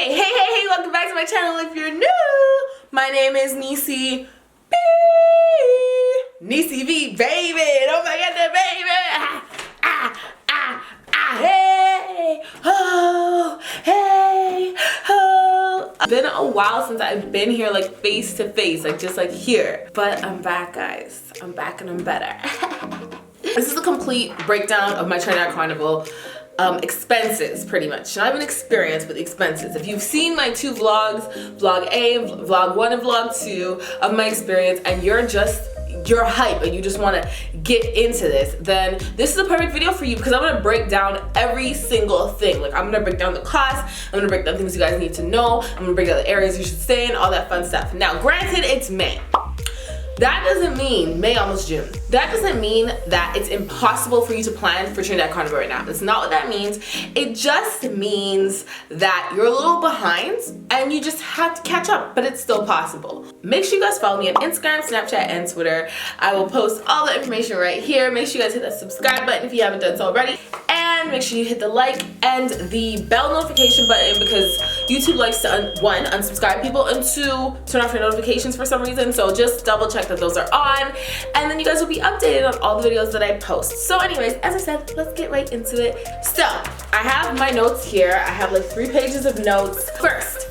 Hey, welcome back to my channel if you're new. My name is Nisi B. Nisi V, baby. Don't forget that, baby. Hey, ho. It's been a while since I've been here like face to face, like just like here. But I'm back, guys. I'm back and I'm better. This is a complete breakdown of my Trinidad Carnival expenses, pretty much. Not even experience, but expenses. If you've seen my two vlogs, vlog A, vlog 1 and vlog 2 of my experience, and you're hype and you just want to get into this, then this is a perfect video for you because I'm going to break down every single thing. Like, I'm going to break down the cost, I'm going to break down things you guys need to know, I'm going to break down the areas you should stay in, all that fun stuff. Now, granted, it's May. That doesn't mean, May, almost June. That doesn't mean that it's impossible for you to plan for Trinidad Carnival right now. That's not what that means. It just means that you're a little behind and you just have to catch up, but it's still possible. Make sure you guys follow me on Instagram, Snapchat, and Twitter. I will post all the information right here. Make sure you guys hit that subscribe button if you haven't done so already. And make sure you hit the like and the bell notification button because YouTube likes to, one, unsubscribe people, and two, turn off your notifications for some reason. So just double check that those are on, and then you guys will be updated on all the videos that I post. So anyways, as I said, let's get right into it. So I have my notes here. I have like 3 pages of notes. First,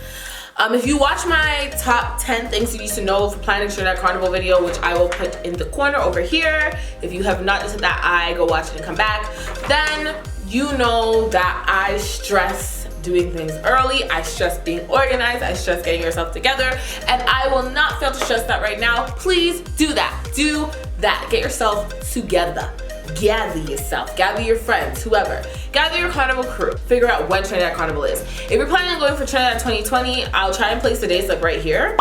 if you watch my top 10 things you need to know for planning Trinidad Carnival video, which I will put in the corner over here, if you have not just hit that eye, go watch it and come back, then you know that I stress doing things early, I stress being organized, I stress getting yourself together, and I will not fail to stress that right now. Please do that. Do that. Get yourself together. Gather yourself. Gather your friends, whoever. Gather your carnival crew. Figure out when Trinidad Carnival is. If you're planning on going for Trinidad 2020, I'll try and place the dates like right here.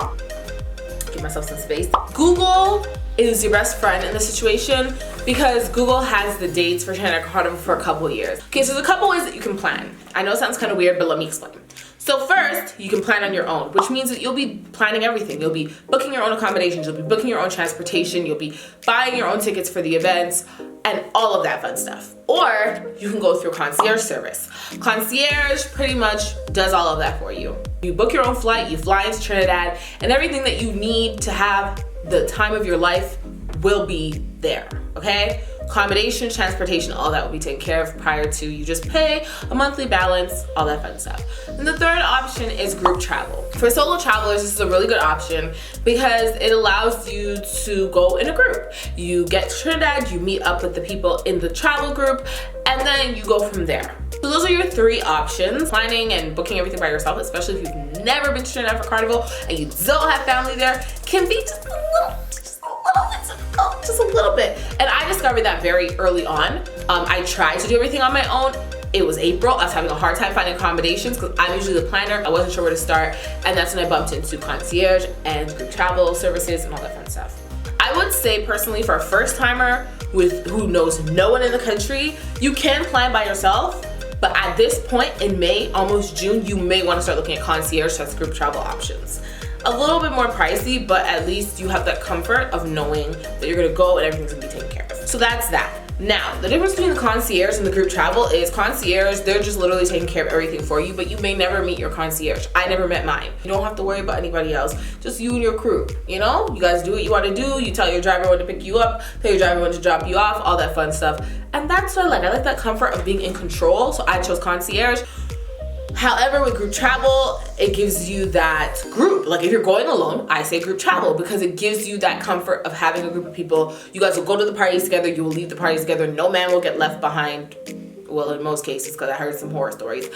Give myself some space. Google is your best friend in this situation because Google has the dates for Trinidad Carnival for a couple years. Okay, so there's a couple ways that you can plan. I know it sounds kind of weird, but let me explain. So first, you can plan on your own, which means that you'll be planning everything. You'll be booking your own accommodations, you'll be booking your own transportation, you'll be buying your own tickets for the events, and all of that fun stuff. Or you can go through concierge service. Concierge pretty much does all of that for you. You book your own flight, you fly into Trinidad, and everything that you need to have the time of your life will be there, okay? Accommodation, transportation, all that will be taken care of prior to. You just pay a monthly balance, all that fun stuff. And the third option is group travel. For solo travelers, this is a really good option because it allows you to go in a group. You get to Trinidad, you meet up with the people in the travel group, and then you go from there. So those are your 3 options. Planning and booking everything by yourself, especially if you've never been to Trinidad for Carnival and you don't have family there, can be just a little bit. And I discovered that very early on. I tried to do everything on my own. It was April. I was having a hard time finding accommodations because I'm usually the planner. I wasn't sure where to start. And that's when I bumped into concierge and group travel services and all that fun stuff. I would say personally, for a first timer who knows no one in the country, you can plan by yourself. But at this point in May, almost June, you may want to start looking at concierge, that's group travel options. A little bit more pricey, but at least you have that comfort of knowing that you're gonna go and everything's gonna be taken care of. So that's that. Now, the difference between the concierge and the group travel is concierge, they're just literally taking care of everything for you, but you may never meet your concierge. I never met mine. You don't have to worry about anybody else, just you and your crew, you know? You guys do what you wanna do, you tell your driver when to pick you up, tell your driver when to drop you off, all that fun stuff. And that's what I like. I like that comfort of being in control, so I chose concierge. However, with group travel, it gives you that group. Like if you're going alone, I say group travel because it gives you that comfort of having a group of people. You guys will go to the parties together, you will leave the parties together, no man will get left behind. Well, in most cases, because I heard some horror stories.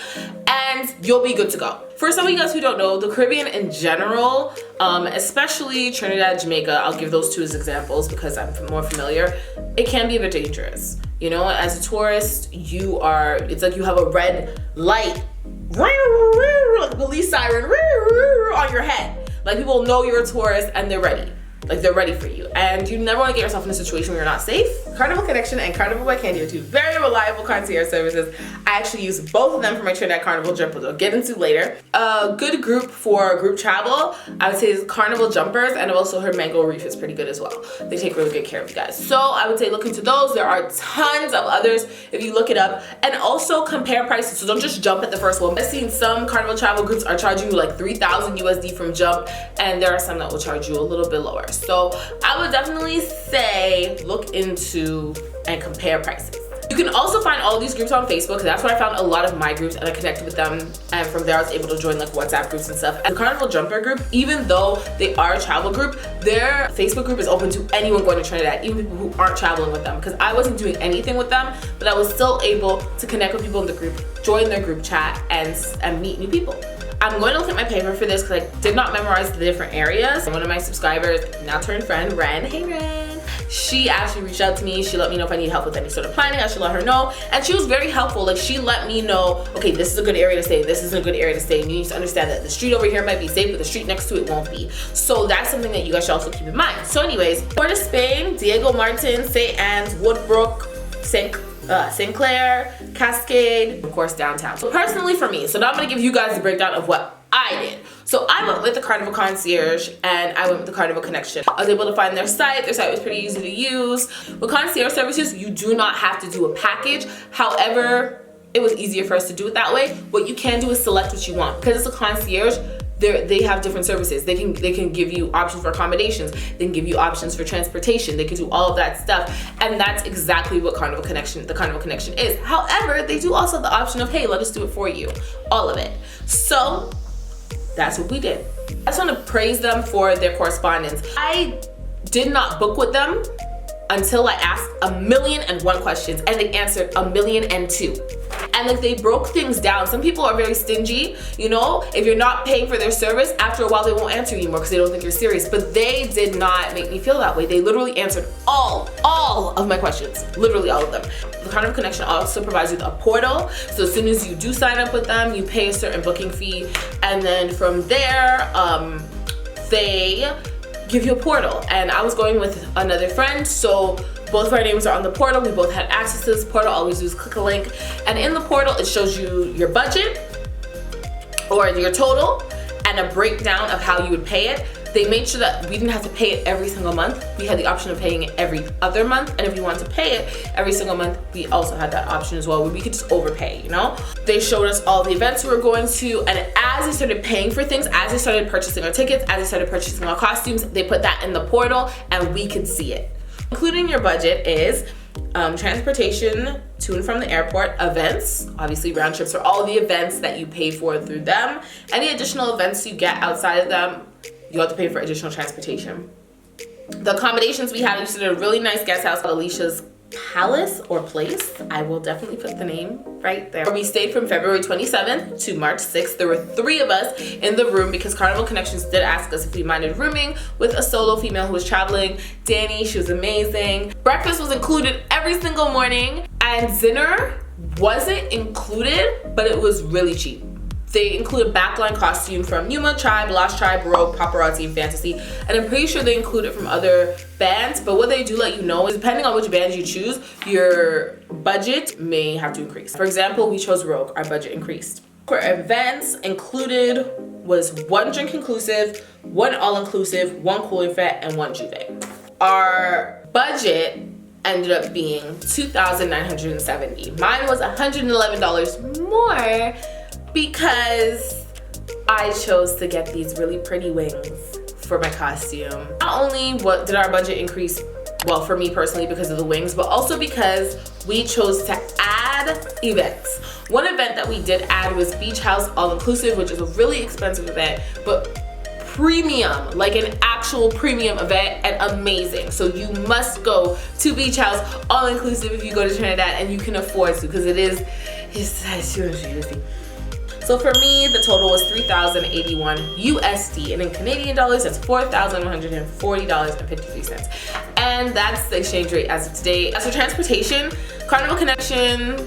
And you'll be good to go. For some of you guys who don't know, the Caribbean in general, especially Trinidad, Jamaica, I'll give those 2 as examples because I'm more familiar, it can be a bit dangerous. You know, as a tourist, it's like you have a red light, like police siren on your head. Like people know you're a tourist and they're ready. Like, they're ready for you. And you never want to get yourself in a situation where you're not safe. Carnival Connection and Carnival by Candy are two very reliable concierge services. I actually use both of them for my Trinidad Carnival jump, which I'll get into later. A good group for group travel, I would say, is Carnival Jumpers, and I've also heard Mango Reef is pretty good as well. They take really good care of you guys. So I would say look into those. There are tons of others if you look it up. And also compare prices, so don't just jump at the first one. I've seen some Carnival travel groups are charging you like 3,000 USD from jump, and there are some that will charge you a little bit lower. So I would definitely say look into and compare prices. You can also find all these groups on Facebook. That's where I found a lot of my groups, and I connected with them, and from there I was able to join like WhatsApp groups and stuff. And the Carnival Jumper group, even though they are a travel group, their Facebook group is open to anyone going to Trinidad, even people who aren't traveling with them, because I wasn't doing anything with them, but I was still able to connect with people in the group, join their group chat, and meet new people. I'm going to look at my paper for this because I did not memorize the different areas. One of my subscribers, now turned friend, Ren, hey Ren, she actually reached out to me. She let me know if I need help with any sort of planning. I should let her know, and she was very helpful. Like, she let me know, okay, this is a good area to stay, this isn't a good area to stay, and you need to understand that the street over here might be safe, but the street next to it won't be. So that's something that you guys should also keep in mind. So anyways, Port of Spain, Diego Martin, St. Anne's, Woodbrook, St. Clair, Cascade, of course downtown. So personally for me, so now I'm gonna give you guys the breakdown of what I did. So I went with the Carnival Concierge and I went with the Carnival Connection. I was able to find their site. Their site was pretty easy to use. With concierge services, you do not have to do a package. However, it was easier for us to do it that way. What you can do is select what you want. Because it's a concierge, they have different services. They can give you options for accommodations. They can give you options for transportation. They can do all of that stuff. And that's exactly what the Carnival Connection is. However, they do also have the option of, hey, let us do it for you. All of it. So that's what we did. I just want to praise them for their correspondence. I did not book with them until I asked 1,000,001 questions, and they answered 1,000,002. And like, they broke things down. Some people are very stingy, you know? If you're not paying for their service, after a while they won't answer you anymore because they don't think you're serious. But they did not make me feel that way. They literally answered all of my questions, literally all of them. The Carnival Connection also provides you with a portal. So as soon as you do sign up with them, you pay a certain booking fee, and then from there, they give you a portal. And I was going with another friend, so both of our names are on the portal. We both had access to this portal. All we do is click a link, and in the portal it shows you your budget or your total and a breakdown of how you would pay it. They made sure that we didn't have to pay it every single month. We had the option of paying it every other month, and if you wanted to pay it every single month, we also had that option as well, where we could just overpay, you know? They showed us all the events we were going to, and as we started paying for things, as we started purchasing our tickets, as we started purchasing our costumes, they put that in the portal and we could see it. Including your budget is transportation to and from the airport, events, obviously round trips for all the events that you pay for through them. Any additional events you get outside of them, you have to pay for additional transportation. The accommodations we had, we stayed at a really nice guest house called Alicia's Palace or Place. I will definitely put the name right there. We stayed from February 27th to March 6th. There were 3 of us in the room because Carnival Connections did ask us if we minded rooming with a solo female who was traveling. Danny, she was amazing. Breakfast was included every single morning, and dinner wasn't included, but it was really cheap. They include a backline costume from Yuma Tribe, Lost Tribe, Baroque, Paparazzi, and Fantasy. And I'm pretty sure they include it from other bands, but what they do let you know is depending on which band you choose, your budget may have to increase. For example, we chose Rogue, our budget increased. For events included was 1 drink inclusive, 1 all-inclusive, 1 cooler fete, and 1 juve. Our budget ended up being $2,970. Mine was $111 more, because I chose to get these really pretty wings for my costume. Not only did our budget increase, well, for me personally because of the wings, but also because we chose to add events. One event that we did add was Beach House All-Inclusive, which is a really expensive event, but premium, like an actual premium event, and amazing. So you must go to Beach House All-Inclusive if you go to Trinidad and you can afford to, because it's USD. So for me, the total was $3,081 USD, and in Canadian dollars, that's $4,140.53. And that's the exchange rate as of today. As for transportation, Carnival Connection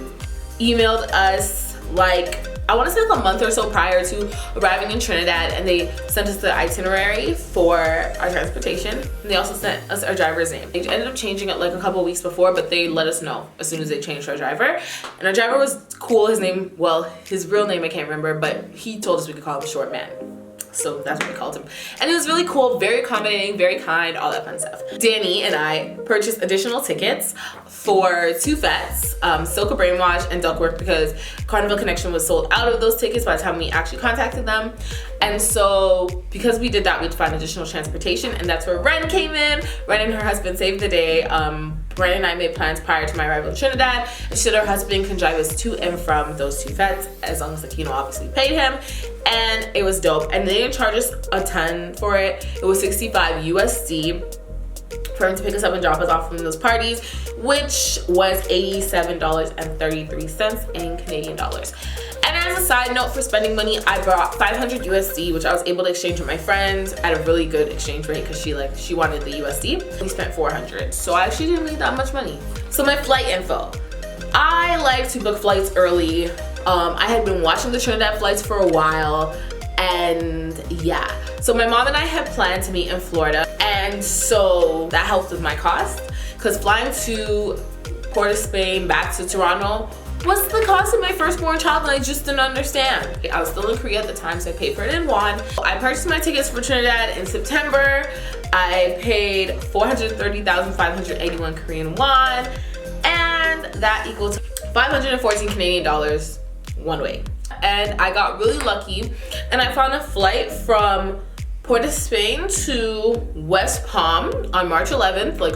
emailed us like I want to say like a month or so prior to arriving in Trinidad, and they sent us the itinerary for our transportation. And they also sent us our driver's name. They ended up changing it like a couple weeks before, but they let us know as soon as they changed our driver. And our driver was cool. His name, well, his real name I can't remember, but he told us we could call him Short Man. So that's what we called him. And it was really cool, very accommodating, very kind, all that fun stuff. Danny and I purchased additional tickets for 2 fetes, Silka Brainwash and Duckwork, because Carnival Connection was sold out of those tickets by the time we actually contacted them. And so because we did that, we had to find additional transportation, and that's where Ren came in. Ren and her husband saved the day. Ren and I made plans prior to my arrival in Trinidad, and she said her husband can drive us to and from those 2 fetes, as long as, like, you know, obviously paid him. And it was dope. And they didn't charge us a ton for it. It was 65 USD for him to pick us up and drop us off from those parties, which was $87.33 in Canadian dollars. And as a side note for spending money, I brought 500 USD, which I was able to exchange with my friend at a really good exchange rate because she wanted the USD. We spent 400, so I actually didn't need that much money. So my flight info. I like to book flights early. I had been watching the Trinidad flights for a while, and yeah. So my mom and I had planned to meet in Florida, and so that helped with my cost, because flying to Port of Spain back to Toronto was the cost of my firstborn child, and I just didn't understand. I was still in Korea at the time, so I paid for it in won. I purchased my tickets for Trinidad in September. I paid 430,581 Korean won, and that equals 514 Canadian dollars one way. And I got really lucky, and I found a flight from Port of Spain to West Palm on March 11th, like,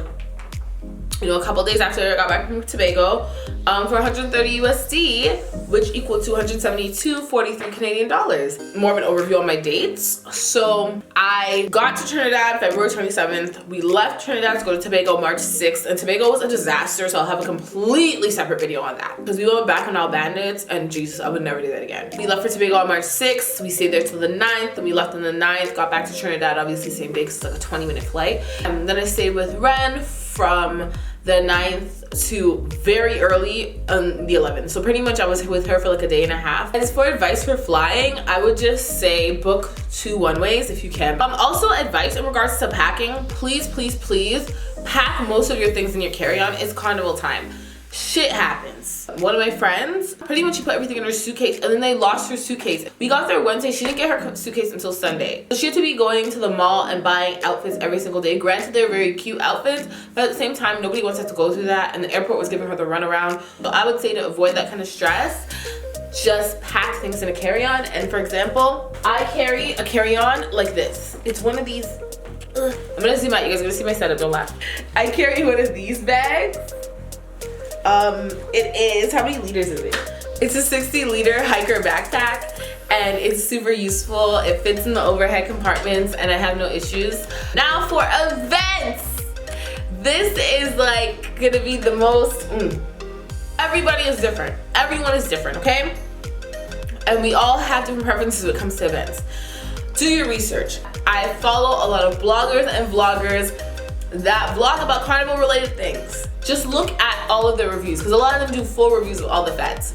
you know, a couple days after I got back from Tobago, for 130 USD, which equaled 272.43 Canadian dollars. More of an overview on my dates. So I got to Trinidad February 27th. We left Trinidad to go to Tobago March 6th, and Tobago was a disaster, so I'll have a completely separate video on that. Because we went back on Bacchanal Bandits, and Jesus, I would never do that again. We left for Tobago on March 6th. We stayed there till the 9th, and we left on the 9th, got back to Trinidad, obviously same day, because it's like a 20-minute flight. And then I stayed with Ren from the 9th to very early on the 11th. So pretty much I was with her for like a day and a half. As for advice for flying, I would just say book 2 one-ways if you can. Also advice in regards to packing, please, please, please pack most of your things in your carry-on. It's carnival time. Shit happens. One of my friends, pretty much she put everything in her suitcase, and then they lost her suitcase. We got there Wednesday, she didn't get her suitcase until Sunday. So she had to be going to the mall and buying outfits every single day. Granted, they're very cute outfits, but at the same time, nobody wants to have to go through that, and the airport was giving her the runaround. So I would say to avoid that kind of stress, just pack things in a carry-on. And for example, I carry a carry-on like this. It's one of these, I'm gonna zoom out, you guys are gonna see my setup, don't laugh. I carry one of these bags. It is, how many liters is it? It's a 60-liter hiker backpack, and it's super useful. It fits in the overhead compartments, and I have no issues. Now for events, this is like gonna be the most, everybody is different. Everyone is different, okay? And we all have different preferences when it comes to events. Do your research. I follow a lot of bloggers and vloggers that vlog about carnival related things. Just look at all of the reviews, because a lot of them do full reviews of all the fetes.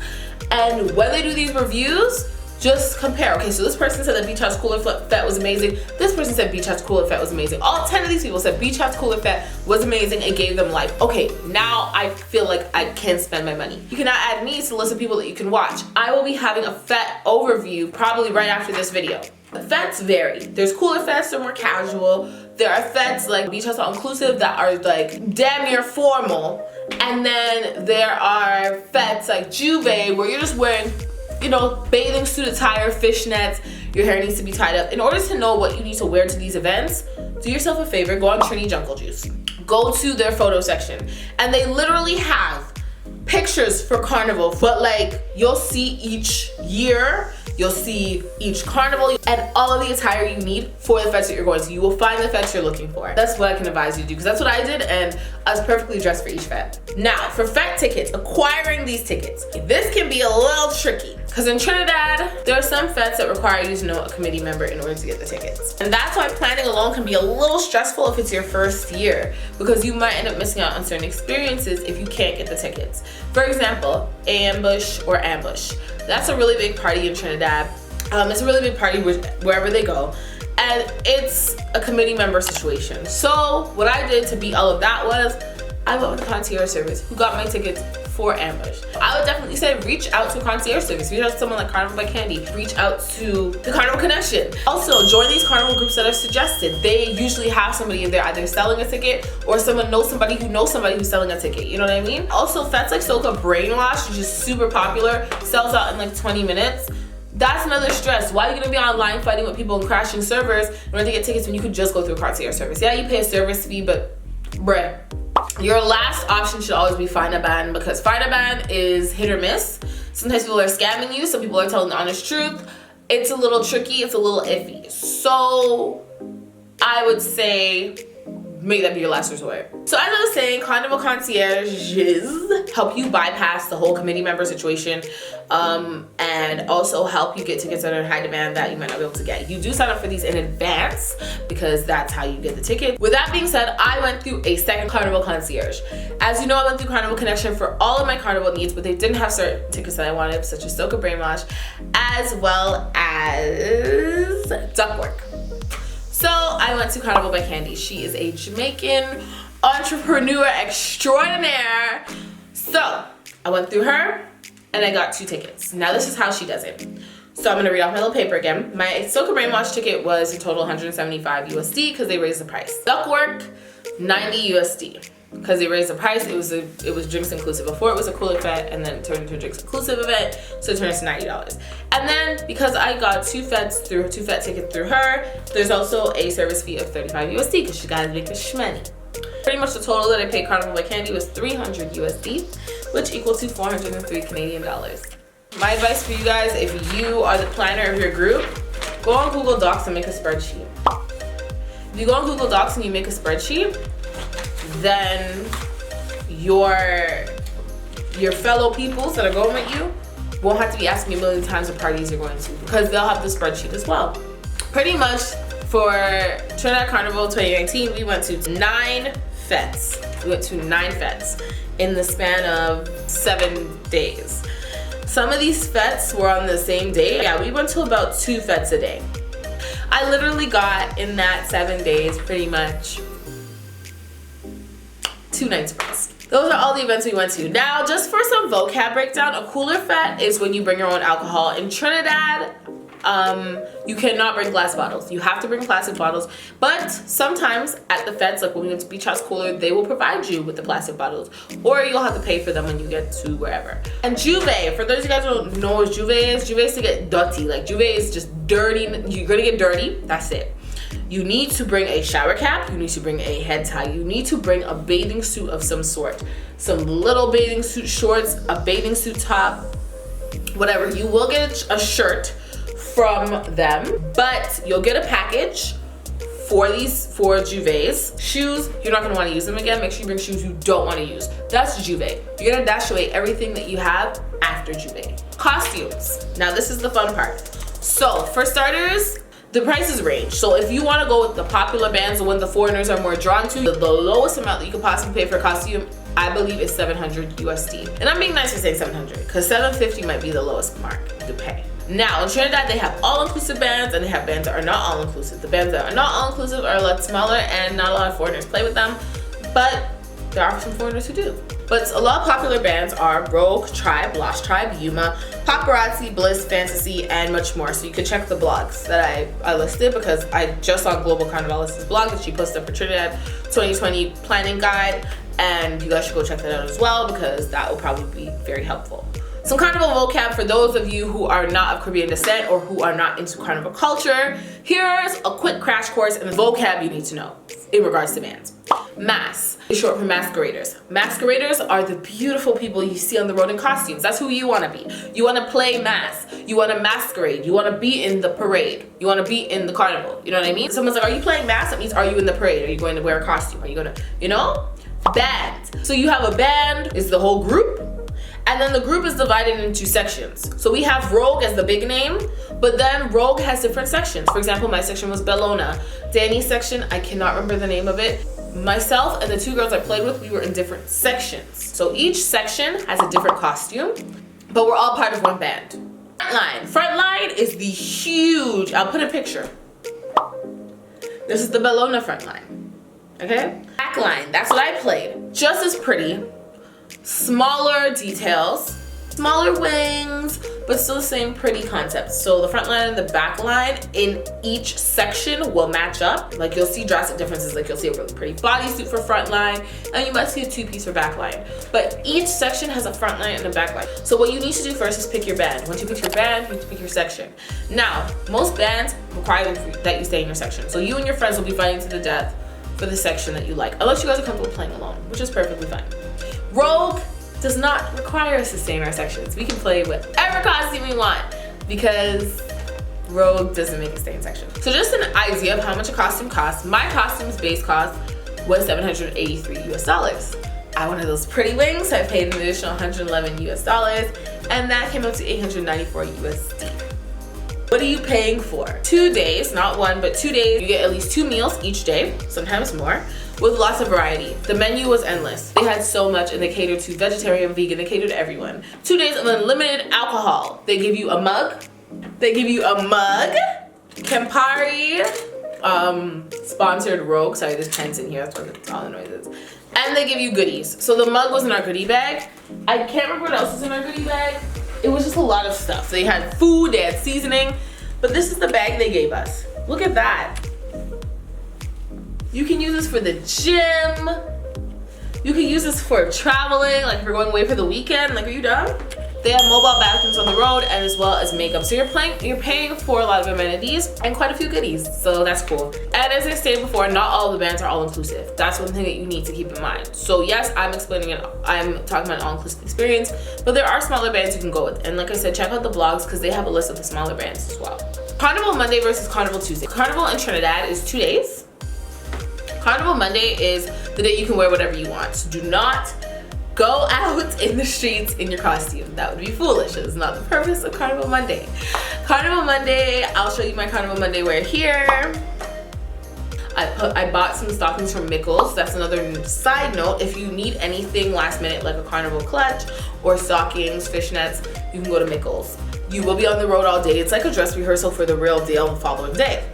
And when they do these reviews, just compare. Okay, so this person said that Beach House Cooler Fete was amazing. This person said Beach House Cooler Fete was amazing. All 10 of these people said Beach House Cooler Fete was amazing and gave them life. Okay, now I feel like I can spend my money. You can now add me to the list of people that you can watch. I will be having a fete overview probably right after this video. The fetes vary. There's cooler fetes that are more casual. There are fetes like Beach House All Inclusive that are like damn near formal. And then there are fetes like Juve where you're just wearing, you know, bathing suit attire, fishnets, your hair needs to be tied up. In order to know what you need to wear to these events, do yourself a favor, go on Trini Jungle Juice. Go to their photo section, and they literally have pictures for carnival, but like you'll see each year, you'll see each carnival, and all of the attire you need for the fetes that you're going to. You will find the fetes you're looking for. That's what I can advise you to do, because that's what I did, and I was perfectly dressed for each fete. Now, for fete tickets, acquiring these tickets, this can be a little tricky. Because in Trinidad, there are some fetes that require you to know a committee member in order to get the tickets. And that's why planning alone can be a little stressful if it's your first year, because you might end up missing out on certain experiences if you can't get the tickets. For example, ambush or ambush. That's a really big party in Trinidad. It's a really big party wherever they go. And it's a committee member situation. So what I did to beat all of that was I went with the concierge service who got my tickets for ambush. I would definitely say reach out to concierge service. Reach out to someone like Carnival by Candy. Reach out to the Carnival Connection. Also, join these carnival groups that I've suggested. They usually have somebody in there either selling a ticket or someone knows somebody who's selling a ticket. You know what I mean? Also, fetes like Soca Brainwash, which is super popular, sells out in like 20 minutes. That's another stress. Why are you gonna be online fighting with people and crashing servers in order to get tickets when you could just go through a concierge service? Yeah, you pay a service fee, but bruh. Your last option should always be find a band, because find a band is hit or miss. Sometimes people are scamming you, some people are telling the honest truth. It's a little tricky, it's a little iffy. So I would say make that be your last resort. So as I was saying, Carnival concierges help you bypass the whole committee member situation, and also help you get tickets that are in high demand that you might not be able to get. You do sign up for these in advance because that's how you get the ticket. With that being said, I went through a second Carnival concierge. As you know, I went through Carnival Connection for all of my Carnival needs, but they didn't have certain tickets that I wanted, such as Soca Brainwash, as well as ductwork. So I went to Carnival by Candy. She is a Jamaican entrepreneur extraordinaire. So I went through her and I got 2 tickets. Now this is how she does it. So I'm gonna read off my little paper again. My Soca Brainwash ticket was in total 175 USD because they raised the price. Ductwork, 90 USD. Because they raised the price, it was drinks inclusive. Before it was a cooler fete, and then it turned into a drinks inclusive event, so it turned to $90. And then because I got 2 fete tickets through her, there's also a service fee of 35 USD because she gotta make the shmoney. Pretty much the total that I paid Carnival by Candy was 300 USD, which equals to 403 Canadian dollars. My advice for you guys, if you are the planner of your group, go on Google Docs and make a spreadsheet. If you go on Google Docs and you make a spreadsheet, then your fellow peoples that are going with you won't have to be asking you a million times what parties you're going to, because they'll have the spreadsheet as well. Pretty much for Trinidad Carnival 2019, we went to 9 fetes. We went to 9 fetes in the span of 7 days. Some of these fetes were on the same day. Yeah, we went to about 2 fetes a day. I literally got in that 7 days pretty much 2 nights of rest. Those are all the events we went to. Now, just for some vocab breakdown, a cooler fete is when you bring your own alcohol. In Trinidad, you cannot bring glass bottles. You have to bring plastic bottles. But sometimes at the fetes, like when we went to Beach House Cooler, they will provide you with the plastic bottles, or you'll have to pay for them when you get to wherever. And Juve, for those of you guys who don't know what Juve is to get dirty. Like Juve is just dirty. You're gonna get dirty. That's it. You need to bring a shower cap, you need to bring a head tie, you need to bring a bathing suit of some sort. Some little bathing suit shorts, a bathing suit top, whatever. You will get a shirt from them, but you'll get a package for Juves. Shoes, you're not gonna wanna use them again. Make sure you bring shoes you don't wanna use. That's Juve. You're gonna dash away everything that you have after Juve. Costumes. Now this is the fun part. So for starters, the prices range. So if you want to go with the popular bands, the one the foreigners are more drawn to, the lowest amount that you could possibly pay for a costume, I believe, is 700 USD. And I'm being nice for saying 700 because 750 might be the lowest mark to pay. Now in Trinidad, they have all-inclusive bands and they have bands that are not all-inclusive. The bands that are not all-inclusive are a lot smaller and not a lot of foreigners play with them, but there are some foreigners who do. But a lot of popular bands are Rogue, Tribe, Lost Tribe, Yuma, Paparazzi, Bliss, Fantasy, and much more. So you can check the blogs that I listed, because I just saw Global Carnivalist's blog that she posted up for Trinidad 2020 planning guide, and you guys should go check that out as well, because that will probably be very helpful. Some Carnival vocab for those of you who are not of Caribbean descent or who are not into Carnival culture. Here's a quick crash course in the vocab you need to know in regards to bands. Mass is short for masqueraders. Masqueraders are the beautiful people you see on the road in costumes. That's who you want to be. You want to play mass. You want to masquerade. You want to be in the parade. You want to be in the carnival. You know what I mean? Someone's like, are you playing mass? That means, are you in the parade? Are you going to wear a costume? Are you going to, you know? bands. So you have a band, is the whole group, and then the group is divided into sections. So we have Rogue as the big name, but then Rogue has different sections. For example, my section was Bellona. Danny's section, I cannot remember the name of it. Myself and the two girls I played with, we were in different sections. So each section has a different costume, but we're all part of one band. Frontline. Frontline is the huge, I'll put a picture. This is the Bellona frontline, okay? Backline, that's what I played. Just as pretty, smaller details, smaller wings, but still the same pretty concept. So the front line and the back line in each section will match up. Like you'll see drastic differences. Like you'll see a really pretty bodysuit for front line, and you might see a two-piece for back line. But each section has a front line and a back line. So what you need to do first is pick your band. Once you pick your band, you need to pick your section. Now, most bands require that you stay in your section. So you and your friends will be fighting to the death for the section that you like, unless you guys are comfortable playing alone, which is perfectly fine. Rogue does not require us to stay in our sections. We can play whatever costume we want because Rogue doesn't make us stay in sections. So just an idea of how much a costume costs, my costume's base cost was $783 US. I wanted those pretty wings, so I paid an additional $111 US, and that came up to $894 USD. What are you paying for? 2 days, not one, but 2 days. You get at least 2 meals each day, sometimes more, with lots of variety. The menu was endless. They had so much, and they catered to vegetarian, vegan, they catered to everyone. 2 days of unlimited alcohol. They give you a mug. Campari, sponsored Rogue. Sorry, there's pens in here, that's what all the noises. And they give you goodies. So the mug was in our goodie bag. I can't remember what else was in our goodie bag. It was just a lot of stuff. They had food, they had seasoning, but this is the bag they gave us. Look at that. You can use this for the gym. You can use this for traveling, like if you're going away for the weekend. Like, are you done? They have mobile bathrooms on the road and as well as makeup. So you're paying for a lot of amenities and quite a few goodies. So that's cool. And as I stated before, not all of the bands are all inclusive. That's one thing that you need to keep in mind. So yes, I'm explaining it. I'm talking about an all-inclusive experience, but there are smaller bands you can go with. And like I said, check out the blogs because they have a list of the smaller bands as well. Carnival Monday versus Carnival Tuesday. Carnival in Trinidad is 2 days. Carnival Monday is the day you can wear whatever you want. So do not go out in the streets in your costume. That would be foolish. That is not the purpose of Carnival Monday. Carnival Monday, I'll show you my Carnival Monday wear here. I bought some stockings from Mickles. That's another side note. If you need anything last minute like a carnival clutch or stockings, fishnets, you can go to Mickles. You will be on the road all day. It's like a dress rehearsal for the real deal the following day.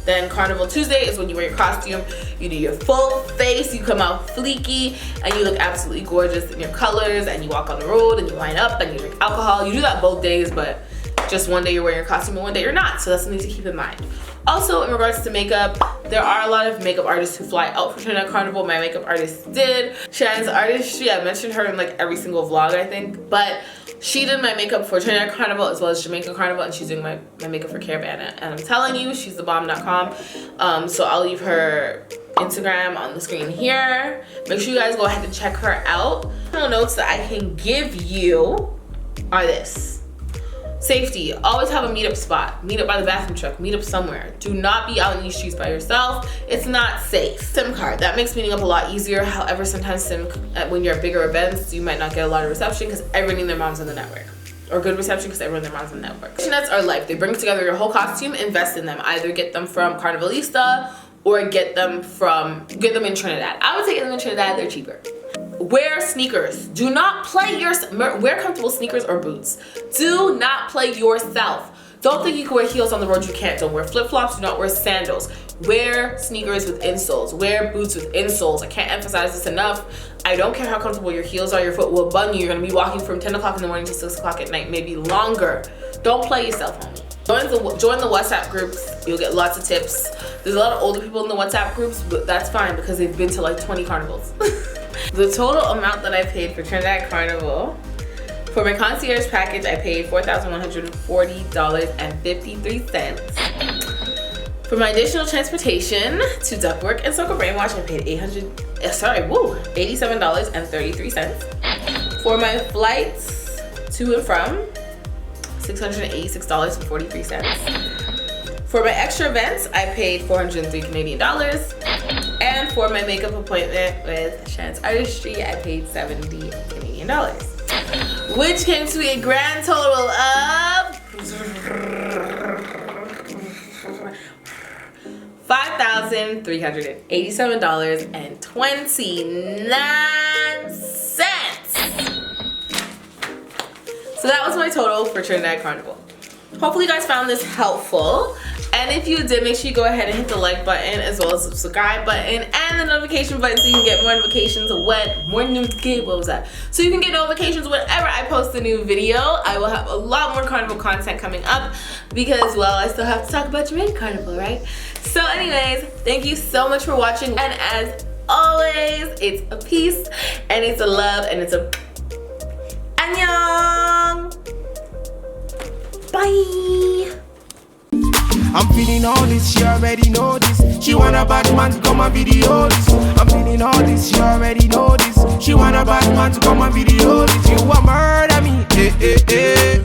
Then Carnival Tuesday is when you wear your costume, you do your full face, you come out fleeky, and you look absolutely gorgeous in your colors, and you walk on the road, and you line up, and you drink alcohol. You do that both days, but just one day you're wearing your costume and one day you're not, so that's something to keep in mind. Also, in regards to makeup, there are a lot of makeup artists who fly out for Trinidad Carnival. My makeup artist did. Shannon's artistry, I mentioned her in like every single vlog, I think, but she did my makeup for Trinidad Carnival as well as Jamaica Carnival, and she's doing my makeup for Caravana. And I'm telling you, she's thebomb.com. So I'll leave her Instagram on the screen here. Make sure you guys go ahead and check her out. Final notes that I can give you are this. Safety, always have a meetup spot. Meet up by the bathroom truck, meet up somewhere. Do not be out in these streets by yourself. It's not safe. SIM card, that makes meeting up a lot easier. However, sometimes when you're at bigger events, you might not get a lot of reception because everyone and their mom's on the network. Or good reception because everyone and their mom's on the network. Fishnets are life. They bring together your whole costume, invest in them. Either get them from Carnivalista or get them in Trinidad. I would say get them in Trinidad, they're cheaper. Wear sneakers. Do not play wear comfortable sneakers or boots. Do not play yourself. Don't think you can wear heels on the road. You can't. Don't wear flip-flops. Do not wear sandals. Wear sneakers with insoles. Wear boots with insoles. I can't emphasize this enough. I don't care how comfortable your heels are. Your foot will bun you. You're going to be walking from 10 o'clock in the morning to 6 o'clock at night, maybe longer. Don't play yourself, homie. Join the WhatsApp groups. You'll get lots of tips. There's a lot of older people in the WhatsApp groups, but that's fine because they've been to like 20 carnivals. The total amount that I paid for Trinidad Carnival, for my concierge package, I paid $4,140.53. For my additional transportation to ductwork and Soca Brainwash, I paid $87.33. For my flights to and from, $686.43. For my extra events, I paid $403 Canadian dollars. And And for my makeup appointment with Chance Artistry, I paid $70 Canadian, which came to a grand total of $5,387.29. So that was my total for Trinidad Carnival. Hopefully you guys found this helpful. And if you did, make sure you go ahead and hit the like button as well as the subscribe button and the notification button so you can get more notifications so you can get notifications whenever I post a new video. I will have a lot more carnival content coming up because, well, I still have to talk about Jamaican Carnival, right? So anyways, thank you so much for watching, and as always, it's a peace and it's a love and it's a annyeong. Bye. I'm feeling all this, she already know this. She want a bad man to come and video this. I'm feeling all this, she already know this. She want a bad man to come and video this. You want murder me, eh, eh, eh.